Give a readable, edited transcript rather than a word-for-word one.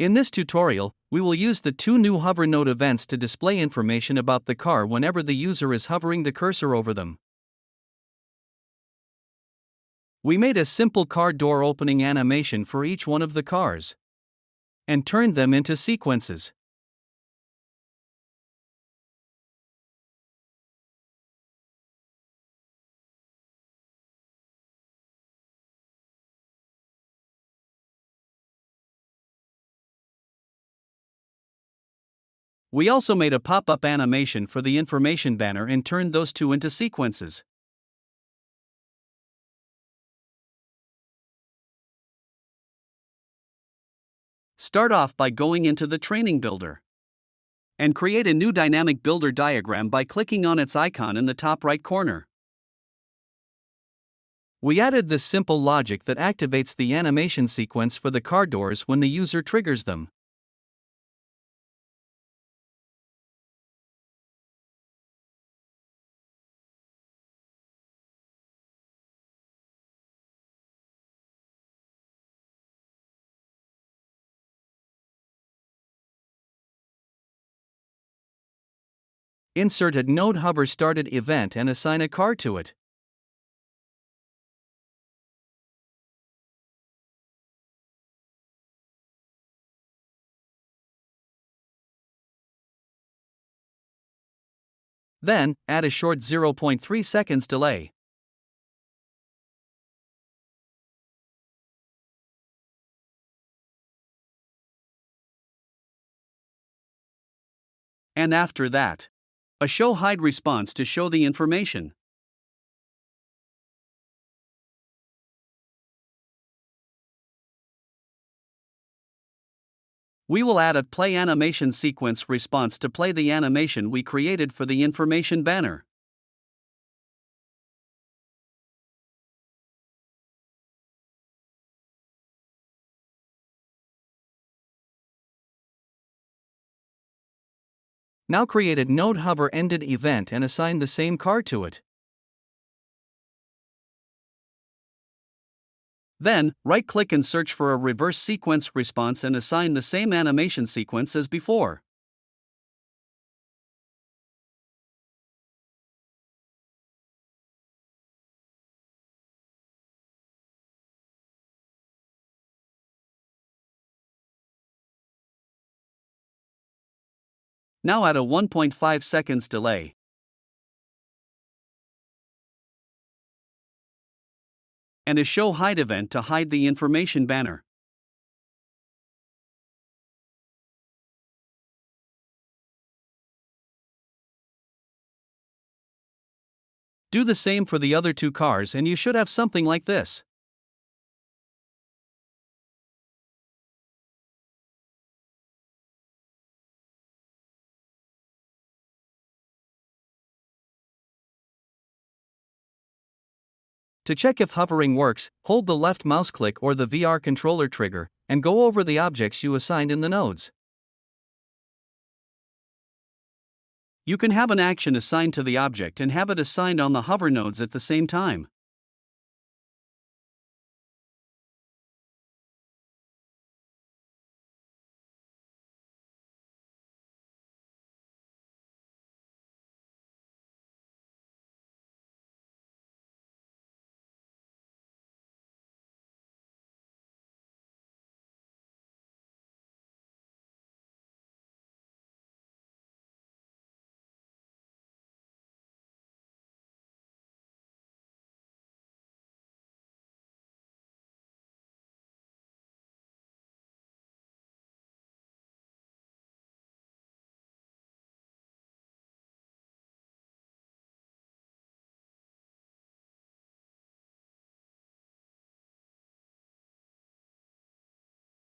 In this tutorial, we will use the two new hover node events to display information about the car whenever the user is hovering the cursor over them. We made a simple car door opening animation for each one of the cars and turned them into sequences. We also made a pop-up animation for the information banner and turned those two into sequences. Start off by going into the training builder and create a new dynamic builder diagram by clicking on its icon in the top right corner. We added this simple logic that activates the animation sequence for the car doors when the user triggers them. Insert a node hover started event and assign a car to it. Then, add a short 0.3 seconds delay. And after that, a show hide response to show the information. We will add a play animation sequence response to play the animation we created for the information banner. Now create a node hover ended event and assign the same car to it. Then, right-click and search for a reverse sequence response and assign the same animation sequence as before. Now add a 1.5 seconds delay. And a show hide event to hide the information banner. Do the same for the other two cars and you should have something like this. To check if hovering works, hold the left mouse click or the VR controller trigger, and go over the objects you assigned in the nodes. You can have an action assigned to the object and have it assigned on the hover nodes at the same time.